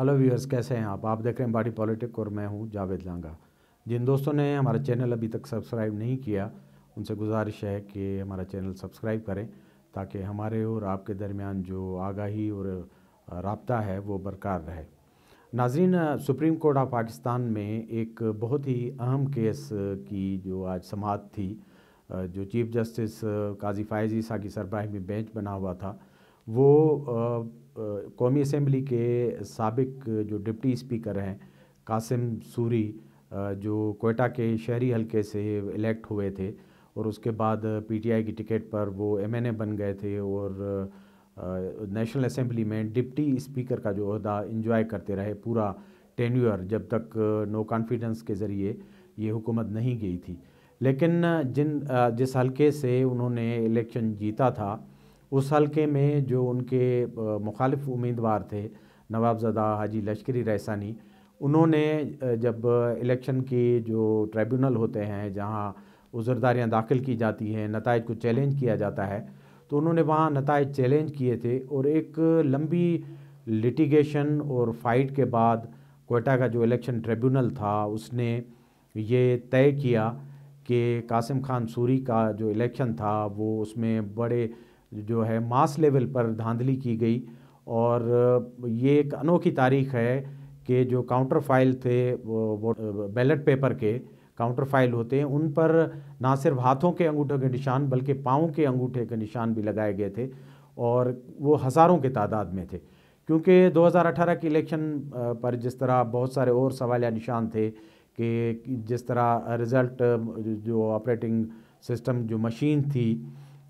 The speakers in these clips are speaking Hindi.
हेलो व्यूअर्स, कैसे हैं आप देख रहे हैं बॉडी पॉलिटिक और मैं हूं जावेद लांगा। जिन दोस्तों ने हमारा चैनल अभी तक सब्सक्राइब नहीं किया उनसे गुजारिश है कि हमारा चैनल सब्सक्राइब करें ताकि हमारे और आपके दरमियान जो आगाही और राब्ता है वो बरकरार रहे। नाज़रीन, सुप्रीम कोर्ट ऑफ पाकिस्तान में एक बहुत ही अहम केस की जो आज समाअत थी, जो चीफ जस्टिस काजी फ़ायज़ ईसा की सरबराही में बेंच बना हुआ था, वो कौमी असम्बली के साबिक जो डिप्टी स्पीकर हैं कासिम सूरी, जो कोयटा के शहरी हलके से इलेक्ट हुए थे और उसके बाद पीटीआई की टिकट पर वो एमएनए बन गए थे और नेशनल असम्बली में डिप्टी स्पीकर का जो ओहदा इंजॉय करते रहे पूरा टेन्यूअर, जब तक नो कॉन्फिडेंस के ज़रिए ये हुकूमत नहीं गई थी। लेकिन जिस हलके से उन्होंने इलेक्शन जीता था उस हलके में जो उनके मुखालिफ उम्मीदवार थे नवाबज़दा हाजी लश्करी रहसानी, उन्होंने जब इलेक्शन की जो ट्रिब्यूनल होते हैं जहां उज़रदारियाँ दाखिल की जाती हैं, नताइज को चैलेंज किया जाता है, तो उन्होंने वहाँ नताइज चैलेंज किए थे और एक लंबी लिटिगेशन और फाइट के बाद कोयटा का जो इलेक्शन ट्रिब्यूनल था उसने ये तय किया कि कासिम खान सूरी का जो इलेक्शन था वो उसमें बड़े जो है मास लेवल पर धांधली की गई। और ये एक अनोखी तारीख है कि जो काउंटर फाइल थे वो बैलेट पेपर के काउंटर फाइल होते हैं, उन पर ना सिर्फ हाथों के अंगूठों के निशान बल्कि पाँव के अंगूठे के निशान भी लगाए गए थे और वो हज़ारों की तादाद में थे। क्योंकि 2018 की इलेक्शन पर जिस तरह बहुत सारे और सवालिया निशान थे कि जिस तरह रिज़ल्ट जो ऑपरेटिंग सिस्टम जो मशीन थी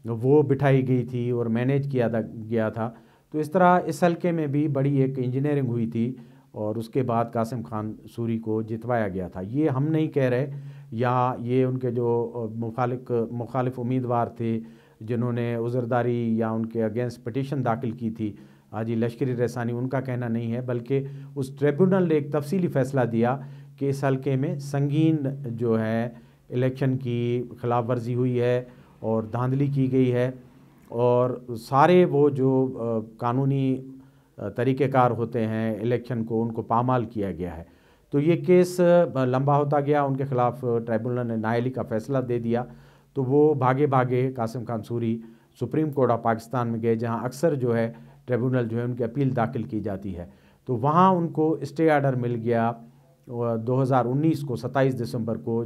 वो बिठाई गई थी और मैनेज किया गया था, तो इस तरह इस हल्के में भी बड़ी एक इंजीनियरिंग हुई थी और उसके बाद कासिम खान सूरी को जितवाया गया था। ये हम नहीं कह रहे, या ये उनके जो मुखालिफ उम्मीदवार थे जिन्होंने उज़रदारी या उनके अगेंस्ट पिटीशन दाखिल की थी हाजी लश्करी रहसानी, उनका कहना नहीं है, बल्कि उस ट्रिब्यूनल ने एक तफसीली फ़ैसला दिया कि इस हल्के में संगीन जो है इलेक्शन की खिलाफ वर्जी हुई है और धांधली की गई है और सारे वो जो कानूनी तरीक़ेकार होते हैं इलेक्शन को, उनको पामाल किया गया है। तो ये केस लंबा होता गया, उनके ख़िलाफ़ ट्रिब्यूनल ने नाअहली का फ़ैसला दे दिया, तो वो भागे भागे Qasim Khan Suri supreme court of Pakistan में गए, जहां अक्सर जो है ट्रिब्यूनल जो है उनकी अपील दाखिल की जाती है। तो वहाँ उनको स्टे आर्डर मिल गया 2019 को 27 दिसंबर को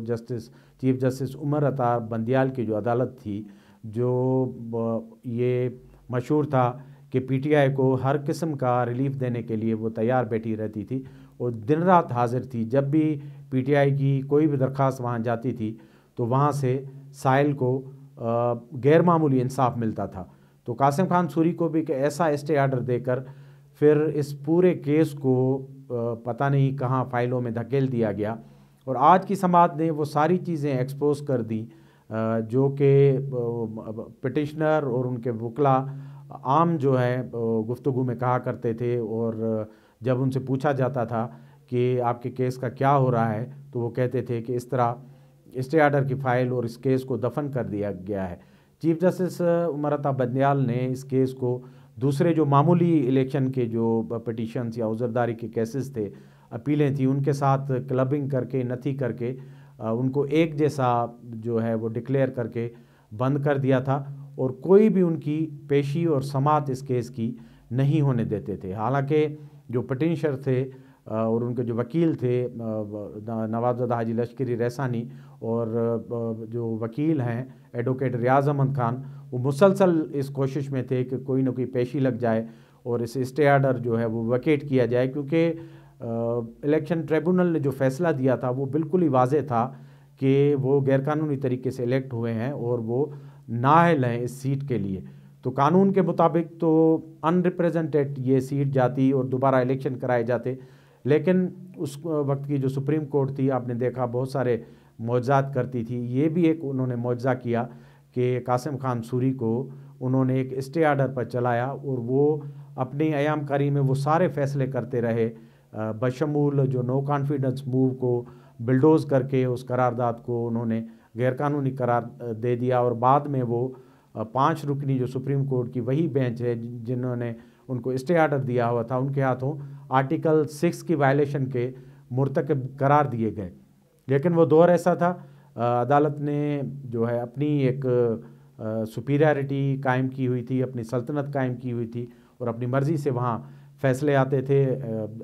चीफ जस्टिस उमर अता बंदियाल की जो अदालत थी, जो ये मशहूर था कि पीटीआई को हर किस्म का रिलीफ देने के लिए वो तैयार बैठी रहती थी और दिन रात हाजिर थी। जब भी पीटीआई की कोई भी दरख्वास्त वहाँ जाती थी तो वहाँ से साइल को गैर मामूली इंसाफ मिलता था। तो कासिम खान सूरी को भी ऐसा स्टे आर्डर देकर फिर इस पूरे केस को पता नहीं कहाँ फाइलों में धकेल दिया गया और आज की समाअत ने वो सारी चीज़ें एक्सपोज कर दी जो कि पिटिशनर और उनके वकला आम जो है गुफ्तगू में कहा करते थे। और जब उनसे पूछा जाता था कि आपके केस का क्या हो रहा है तो वो कहते थे कि इस तरह स्टे आर्डर की फ़ाइल और इस केस को दफन कर दिया गया है। चीफ जस्टिस उमर अता बंदियाल ने इस केस को दूसरे जो मामूली इलेक्शन के जो पिटीशंस या उज़रदारी के केसेस थे, अपीलें थी, उनके साथ क्लबिंग करके नथी करके उनको एक जैसा जो है वो डिक्लेयर करके बंद कर दिया था और कोई भी उनकी पेशी और समाअत इस केस की नहीं होने देते थे। हालांकि जो पिटिशनर थे और उनके जो वकील थे नवाबज़दा हाजी लश्करी रहसानी और जो वकील हैं एडवोकेट रियाज़ अहमद खान, वो मुसलसल इस कोशिश में थे कि कोई ना कोई पेशी लग जाए और इस स्टे आर्डर जो है वो वैकेट किया जाए, क्योंकि इलेक्शन ट्रिब्यूनल ने जो फ़ैसला दिया था वो बिल्कुल ही वाज़ेह था कि वो गैरकानूनी तरीके से इलेक्ट हुए हैं और वो नाअहल हैं इस सीट के लिए। तो कानून के मुताबिक तो अनरिप्रेजेंटेड ये सीट जाती और दोबारा इलेक्शन कराए जाते, लेकिन उस वक्त की जो सुप्रीम कोर्ट थी, आपने देखा बहुत सारे मौज़ात करती थी। ये भी एक उन्होंने मौज़ा किया कि कासिम खान सूरी को उन्होंने एक स्टे आर्डर पर चलाया और वो अपनी अयामकारी में वो सारे फ़ैसले करते रहे, बशमूल जो नो कॉन्फिडेंस मूव को बिल्डोज़ करके उस करारदाद को उन्होंने गैरकानूनी करार दे दिया और बाद में वो 5 रुकनी जो सुप्रीम कोर्ट की वही बेंच है जिन्होंने उनको स्टे आर्डर दिया हुआ था, उनके हाथों आर्टिकल 6 की वायलेशन के मुर्तकब करार दिए गए। लेकिन वो दौर ऐसा था, अदालत ने जो है अपनी एक सुपीरियरिटी कायम की हुई थी, अपनी सल्तनत कायम की हुई थी और अपनी मर्ज़ी से वहाँ फ़ैसले आते थे।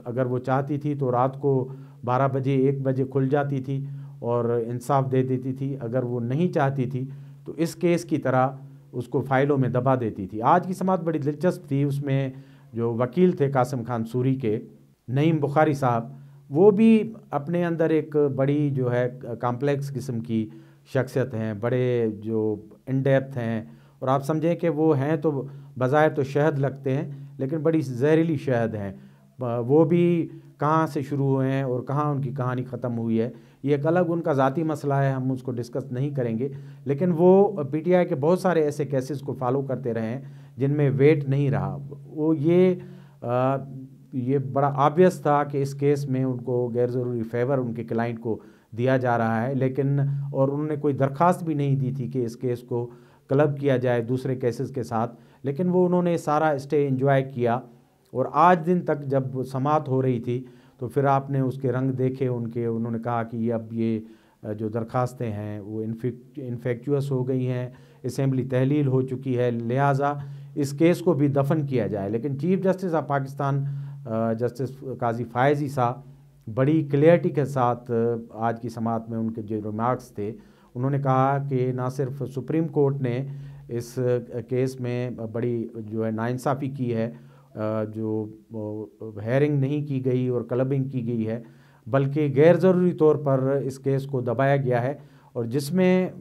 अगर वो चाहती थी तो रात को 12 बजे 1 बजे खुल जाती थी और इंसाफ दे देती थी। अगर वो नहीं चाहती थी तो इस केस की तरह उसको फ़ाइलों में दबा देती थी। आज की समाअत बड़ी दिलचस्प थी, उसमें जो वकील थे कासिम खान सूरी के, नईम बुखारी साहब, वो भी अपने अंदर एक बड़ी जो है कॉम्प्लेक्स किस्म की शख्सियत हैं, बड़े जो इन डेप्थ हैं, और आप समझें कि वो हैं तो बज़ाहिर तो शहद लगते हैं लेकिन बड़ी जहरीली शहद हैं। वो भी कहाँ से शुरू हुए हैं और कहाँ उनकी कहानी ख़त्म हुई है, ये एक अलग उनका ज़ाती मसला है, हम उसको डिस्कस नहीं करेंगे। लेकिन वो पीटीआई के बहुत सारे ऐसे केसेस को फॉलो करते रहे हैं जिनमें वेट नहीं रहा। वो ये बड़ा ऑब्वियस था कि इस केस में उनको गैर ज़रूरी फेवर उनके क्लाइंट को दिया जा रहा है, लेकिन और उन्होंने कोई दरख्वास्त भी नहीं दी थी कि इस केस को क्लब किया जाए दूसरे केसेस के साथ, लेकिन वो उन्होंने सारा स्टे एंजॉय किया। और आज दिन तक जब समाअत हो रही थी तो फिर आपने उसके रंग देखे उनके, उन्होंने कहा कि अब ये जो दरखास्तें हैं वो इन्फेक्चुअस हो गई हैं, असेंबली तहलील हो चुकी है, लिहाजा इस केस को भी दफन किया जाए। लेकिन chief justice of Pakistan justice Qazi Faez साहब बड़ी क्लियरिटी के साथ आज की समाअत में उनके जो रिमार्क्स थे, उन्होंने कहा कि ना सिर्फ सुप्रीम कोर्ट ने इस केस में बड़ी जो है नाइंसाफ़ी की है, जो हेयरिंग नहीं की गई और क्लबिंग की गई है, बल्कि गैर ज़रूरी तौर पर इस केस को दबाया गया है। और जिसमें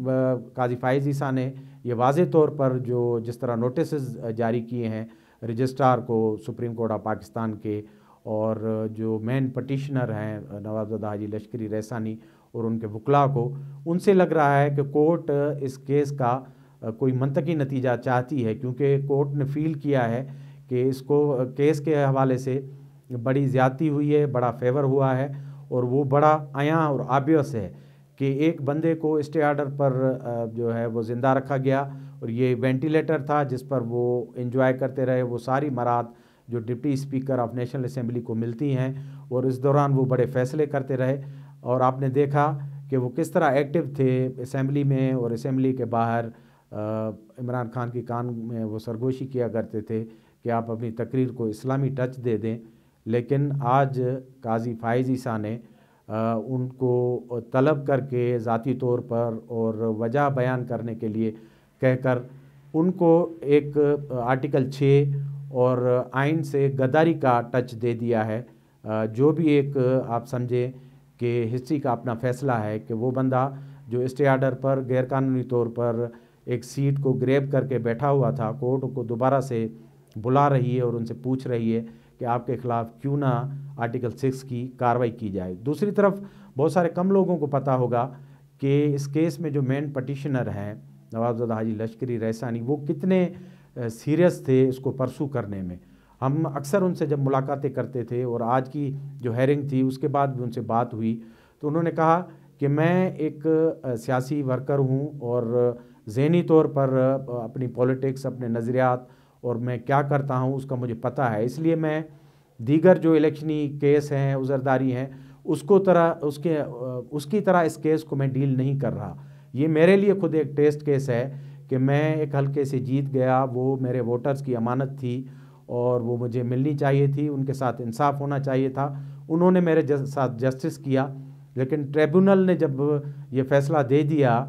काजी फ़ायज़ी साहब ने ये वाज़े तौर पर जिस तरह नोटिस जारी किए हैं रजिस्ट्रार को सुप्रीम कोर्ट ऑफ पाकिस्तान के, और जो मेन पटिशनर हैं नवाबज़ादा हाजी लश्करी रहसानी और उनके वकला को, उनसे लग रहा है कि कोर्ट इस केस का कोई मंतकी नतीजा चाहती है, क्योंकि कोर्ट ने फील किया है कि इसको केस के हवाले से बड़ी ज़्यादती हुई है, बड़ा फेवर हुआ है, और वो बड़ा आया और ऑब्वियस है कि एक बंदे को स्टे आर्डर पर जो है वो ज़िंदा रखा गया, और ये वेंटिलेटर था जिस पर वो एंजॉय करते रहे वो सारी मराद जो deputy speaker of national assembly को मिलती हैं, और इस दौरान वो बड़े फ़ैसले करते रहे। और आपने देखा कि वो किस तरह एक्टिव थे असेंबली में और असेंबली के बाहर। इमरान खान की कान में वो सरगोशी किया करते थे कि आप अपनी तकरीर को इस्लामी टच दे दें, लेकिन आज काजी फ़ायज़ी साहब ने उनको तलब करके ज़ाती तौर पर और वजह बयान करने के लिए कहकर उनको एक आर्टिकल 6 और आइन से गद्दारी का टच दे दिया है। जो भी एक आप समझें कि हिस्ट्री का अपना फ़ैसला है कि वो बंदा जो स्टे आर्डर पर गैरकानूनी तौर पर एक सीट को ग्रैब करके बैठा हुआ था, कोर्ट को दोबारा से बुला रही है और उनसे पूछ रही है कि आपके ख़िलाफ़ क्यों ना आर्टिकल 6 की कार्रवाई की जाए। दूसरी तरफ बहुत सारे कम लोगों को पता होगा कि इस केस में जो मेन पटिशनर हैं नवाबज़ादा हाजी लश्करी रहसानी, वो कितने सीरियस थे इसको परसू करने में। हम अक्सर उनसे जब मुलाकातें करते थे और आज की जो हेयरिंग थी उसके बाद भी उनसे बात हुई, तो उन्होंने कहा कि मैं एक सियासी वर्कर हूँ और ज़हनी तौर पर अपनी पॉलिटिक्स, अपने नज़रियात और मैं क्या करता हूँ उसका मुझे पता है, इसलिए मैं दीगर जो इलेक्शनी केस हैं, उज़रदारी हैं, उसकी तरह इस केस को मैं डील नहीं कर रहा। ये मेरे लिए खुद एक टेस्ट केस है कि मैं एक हल्के से जीत गया, वो मेरे वोटर्स की अमानत थी और वो मुझे मिलनी चाहिए थी, उनके साथ इंसाफ होना चाहिए था। उन्होंने मेरे साथ जस्टिस किया, लेकिन ट्रिब्यूनल ने जब ये फ़ैसला दे दिया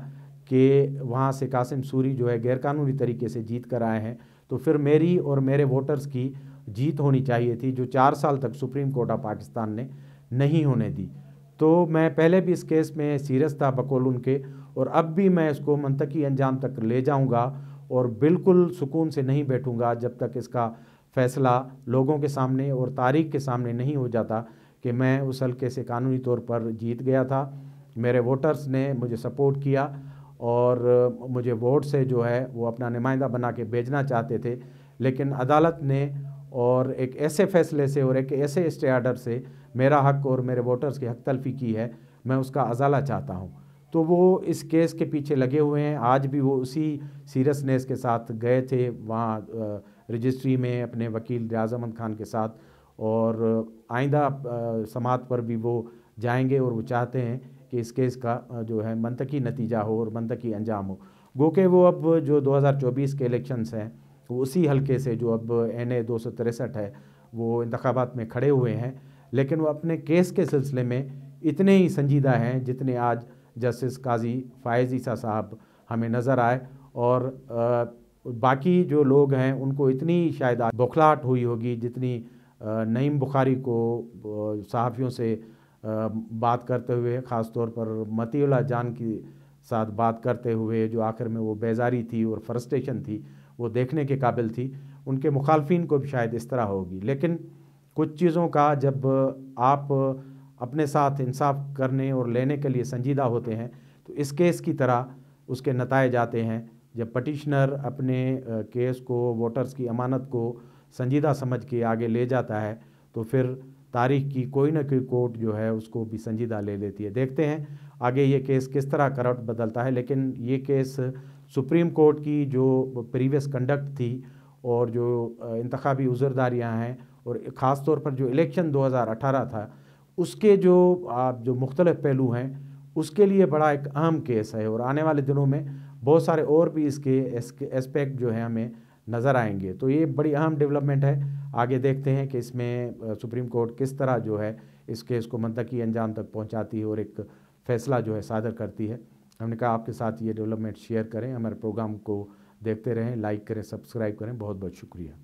कि वहाँ से कासिम सूरी जो है गैरकानूनी तरीके से जीत कर आए हैं, तो फिर मेरी और मेरे वोटर्स की जीत होनी चाहिए थी, जो 4 साल तक सुप्रीम कोर्ट ऑफ पाकिस्तान ने नहीं होने दी। तो मैं पहले भी इस केस में सीरियस था बकौल उनके, और अब भी मैं इसको मंतकी अंजाम तक ले जाऊंगा और बिल्कुल सुकून से नहीं बैठूंगा जब तक इसका फ़ैसला लोगों के सामने और तारीख के सामने नहीं हो जाता कि मैं उस हल्के से कानूनी तौर पर जीत गया था, मेरे वोटर्स ने मुझे सपोर्ट किया और मुझे वोट से जो है वो अपना नुमाइंदा बना के भेजना चाहते थे, लेकिन अदालत ने और एक ऐसे फ़ैसले से और एक ऐसे स्टे आर्डर से मेरा हक़ और मेरे वोटर्स की हक़ तलफ़ी की है, मैं उसका अज़ाला चाहता हूँ। तो वो इस केस के पीछे लगे हुए हैं, आज भी वो उसी सीरियसनेस के साथ गए थे वहाँ रजिस्ट्री में अपने वकील रियाज अहमद खान के साथ, और आइंदा समाअत पर भी वो जाएंगे और वो चाहते हैं कि इस केस का जो है मंतकी नतीजा हो और मंतकी अंजाम हो। गो के वो अब जो 2024 के इलेक्शंस हैं वो उसी हल्के से जो अब NA 263 है वो इंतखाबात में खड़े हुए हैं, लेकिन वो अपने केस के सिलसिले में इतने ही संजीदा हैं जितने आज जस्टिस काजी फ़ायज़ ईसा साहब हमें नज़र आए। और बाकी जो लोग हैं उनको इतनी शायद बौखलाहट हुई होगी जितनी नईम बुखारी को सहाफ़ियों से बात करते हुए, ख़ास तौर पर मतीउल्लाह जान की साथ बात करते हुए, जो आखिर में वो बेजारी थी और फ्रस्ट्रेशन थी वो देखने के काबिल थी, उनके मुखालफिन को भी शायद इस तरह होगी। लेकिन कुछ चीज़ों का जब आप अपने साथ इंसाफ करने और लेने के लिए संजीदा होते हैं तो इस केस की तरह उसके नतायज आते हैं। जब पटिशनर अपने केस को, वोटर्स की अमानत को संजीदा समझ के आगे ले जाता है तो फिर तारीख की कोई ना कोई कोर्ट जो है उसको भी संजीदा ले लेती है। देखते हैं आगे ये केस किस तरह करवट बदलता है। लेकिन ये केस सुप्रीम कोर्ट की जो प्रीवियस कंडक्ट थी और जो इंतखाबी उज़रदारियाँ हैं और ख़ास तौर पर जो इलेक्शन 2018 था उसके जो मुख्तलिफ पहलू हैं उसके लिए बड़ा एक अहम केस है। और आने वाले दिनों में बहुत सारे और भी इसके एस्पेक्ट जो हैं हमें नज़र आएंगे। तो ये बड़ी अहम डेवलपमेंट है। आगे देखते हैं कि इसमें सुप्रीम कोर्ट किस तरह जो है इस केस को मंतकी अंजाम तक पहुंचाती है और एक फ़ैसला जो है सादर करती है। हमने कहा आपके साथ ये डेवलपमेंट शेयर करें, हमारे प्रोग्राम को देखते रहें, लाइक करें, सब्सक्राइब करें। बहुत बहुत शुक्रिया।